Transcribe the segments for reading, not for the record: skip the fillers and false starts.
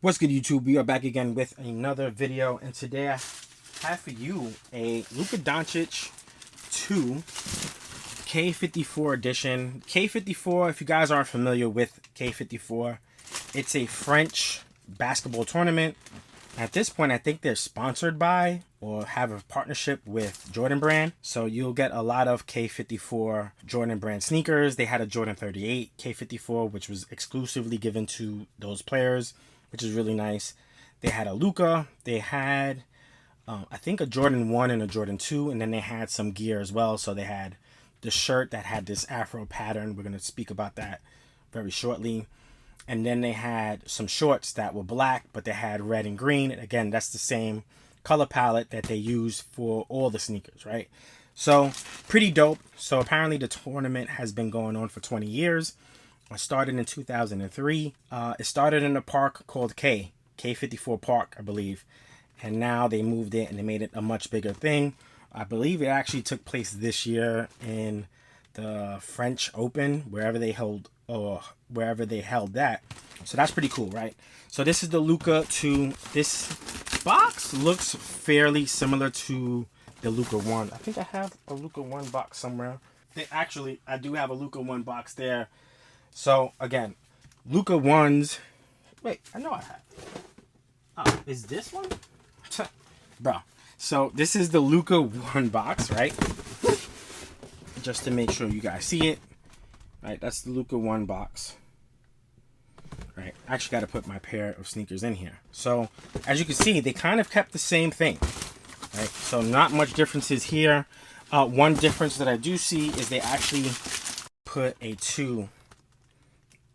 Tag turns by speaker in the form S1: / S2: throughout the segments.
S1: What's good, YouTube? We are back again with another video, and today I have for you a Luka Doncic 2 K54 edition. K54, if you guys aren't familiar with K54, it's a French basketball tournament. At this point, I think they're sponsored by or have a partnership with Jordan Brand. So you'll get a lot of K54 Jordan Brand sneakers. They had a Jordan 38 K54, which was exclusively given to those players, which is really nice. They had a Luka. They had, I think, a Jordan 1 and a Jordan 2. And then they had some gear as well. So they had the shirt that had this Afro pattern. We're going to speak about that very shortly. And then they had some shorts that were black, but they had red and green. And again, that's the same color palette that they use for all the sneakers, right? So pretty dope. So apparently the tournament has been going on for 20 years. It started in 2003. It started in a park called K54 Park, I believe. And now they moved it and they made it a much bigger thing. I believe it actually took place this year in the French Open, wherever they held that. So that's pretty cool, right? So this is the Luka 2. This box looks fairly similar to the Luka 1. I think I have a Luka 1 box somewhere. Actually, I do have a Luka 1 box there. So again, Luka 1s. Wait, I know I have. Oh, is this one? Bro. So this is the Luka 1 box, right? Just to make sure you guys see it. Right, that's the Luka 1 box. Right, I actually got to put my pair of sneakers in here. So, as you can see, they kind of kept the same thing. Right, so not much differences here. One difference that I do see is they actually put a 2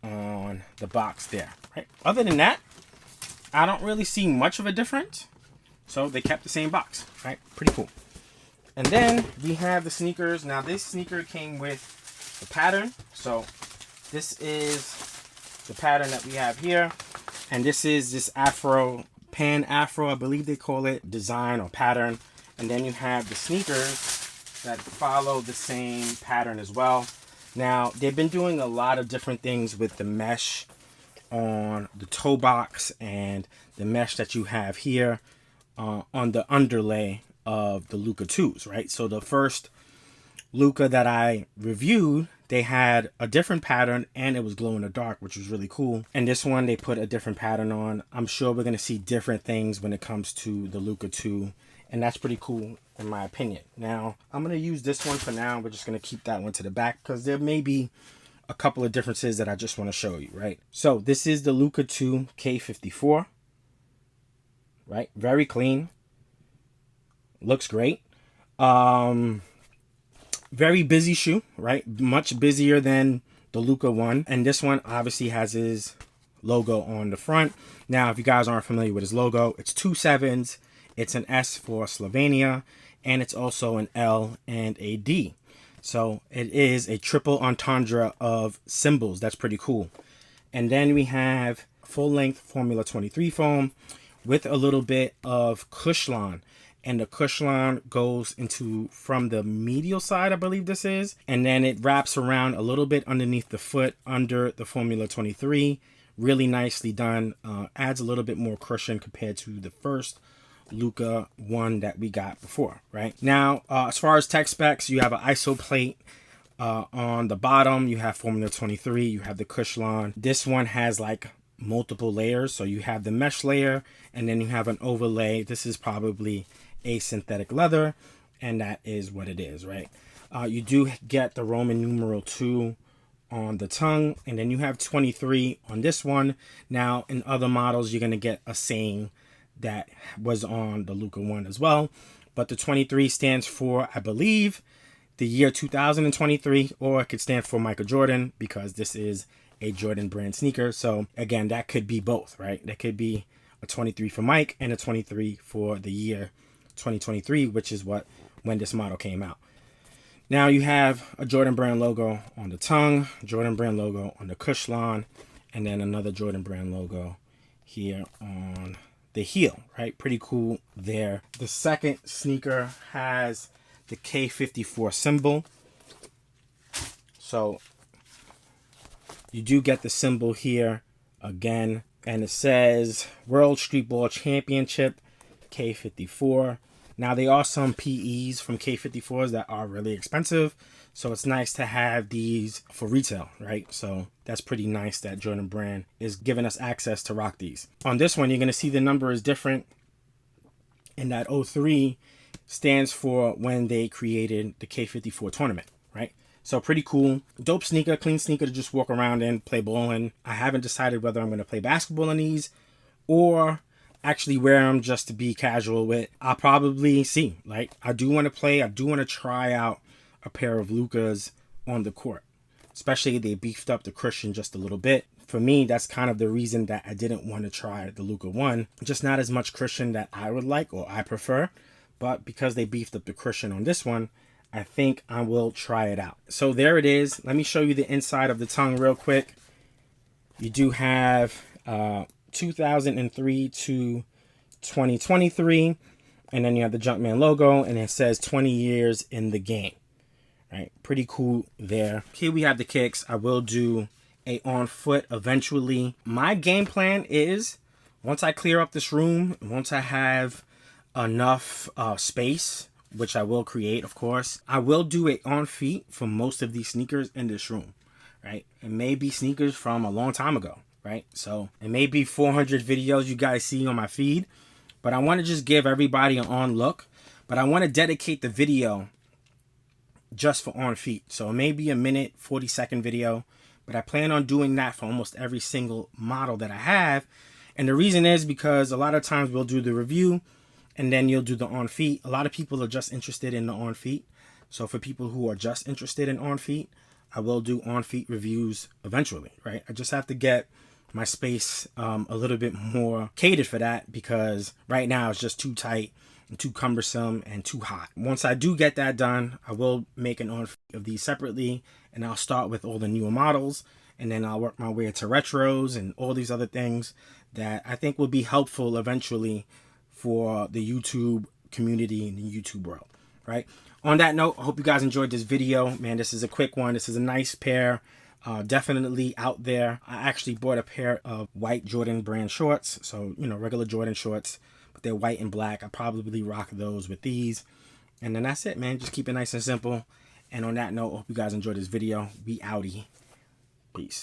S1: on the box there. Right, other than that, I don't really see much of a difference. So they kept the same box. Right, pretty cool. And then we have the sneakers. Now this sneaker came with the pattern. So this is the pattern that we have here. And this is this Afro, Pan Afro, I believe they call it, design or pattern. And then you have the sneakers that follow the same pattern as well. Now they've been doing a lot of different things with the mesh on the toe box and the mesh that you have here on the underlay of the Luka 2s, right? So the first Luka that I reviewed, they had a different pattern and it was glow in the dark, which was really cool. And this one, they put a different pattern on. I'm sure we're going to see different things when it comes to the Luka 2, and that's pretty cool in my opinion. Now, I'm going to use this one for now. We're just going to keep that one to the back because there may be a couple of differences that I just want to show you, right? So this is the Luka 2 K54, right? Very clean. Looks great. Very busy shoe, right? Much busier than the Luka 1. And this one obviously has his logo on the front. Now, if you guys aren't familiar with his logo, it's 2 7s. It's an S for Slovenia. And it's also an L and a D. So it is a triple entendre of symbols. That's pretty cool. And then we have full-length Formula 23 foam with a little bit of Cushlon. And the Cushlon goes into from the medial side, I believe this is. And then it wraps around a little bit underneath the foot under the Formula 23. Really nicely done. Adds a little bit more cushion compared to the first Luka 1 that we got before, right? Now, as far as tech specs, you have an ISO plate. On the bottom, you have Formula 23. You have the Cushlon. This one has like multiple layers. So you have the mesh layer and then you have an overlay. This is probably a synthetic leather, and that is what it is, right? You do get the Roman numeral 2 on the tongue, and then you have 23 on this one. Now, in other models, you're going to get a saying that was on the Luka 1 as well, but the 23 stands for, I believe, the year 2023, or it could stand for Michael Jordan, because this is a Jordan brand sneaker. So again, that could be both, right? That could be a 23 for Mike and a 23 for the year 2023, which is when this model came out. Now you have a Jordan brand logo on the tongue, Jordan brand logo on the Cushlon, and then another Jordan brand logo here on the heel, right? Pretty cool there. The second sneaker has the K54 symbol. So you do get the symbol here again And it says World Streetball Championship K54. Now, there are some PEs from K54s that are really expensive, so it's nice to have these for retail, right? So that's pretty nice that Jordan Brand is giving us access to rock these. On this one, you're going to see the number is different, and that 03 stands for when they created the K54 tournament, right? So pretty cool. Dope sneaker, clean sneaker to just walk around in, play ball in. I haven't decided whether I'm going to play basketball in these or actually wear them just to be casual with. I'll probably see. Like, I do want to play. I do want to try out a pair of Lukas on the court. Especially they beefed up the cushion just a little bit. For me, that's kind of the reason that I didn't want to try the Luka 1. Just not as much cushion that I would like or I prefer. But because they beefed up the cushion on this one, I think I will try it out. So there it is. Let me show you the inside of the tongue real quick. You do have 2003 to 2023. And then you have the Jumpman logo. And it says 20 years in the game. Right? Pretty cool there. Here we have the kicks. I will do a on foot eventually. My game plan is once I clear up this room, once I have enough space, which I will create, of course, I will do it on feet for most of these sneakers in this room, right? It may be sneakers from a long time ago, right? So it may be 400 videos you guys see on my feed, but I want to just give everybody an on look, but I want to dedicate the video just for on feet. So it may be a minute, 40-second video, but I plan on doing that for almost every single model that I have. And the reason is because a lot of times we'll do the review and then you'll do the on feet. A lot of people are just interested in the on feet. So for people who are just interested in on feet, I will do on feet reviews eventually, right? I just have to get my space a little bit more catered for that because right now it's just too tight and too cumbersome and too hot. Once I do get that done, I will make an on feet of these separately, and I'll start with all the newer models, and then I'll work my way to retros and all these other things that I think will be helpful eventually for the YouTube community and the YouTube world, right? On that note, I hope you guys enjoyed this video. Man, this is a quick one. This is a nice pair. Definitely out there. I actually bought a pair of white Jordan brand shorts. So, you know, regular Jordan shorts, but they're white and black. I probably rock those with these. And then that's it, man. Just keep it nice and simple. And on that note, I hope you guys enjoyed this video. We outie. Peace.